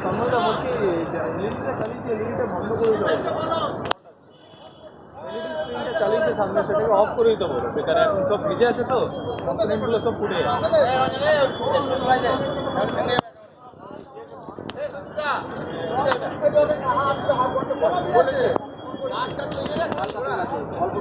তন্ময়দা বলছি এলইডিটা চালিয়েছি, এলইডিটা বন্ধ করে দিতে বলো। এলইডি স্ক্রিনটা চালিয়েছে সামনে, সেটাকে অফ করে দিতে বলো। বেকার এখন সব ভিজে আছে তো, কম্পোনেন্টগুলো সব পুড়ে যাচ্ছে। অল্প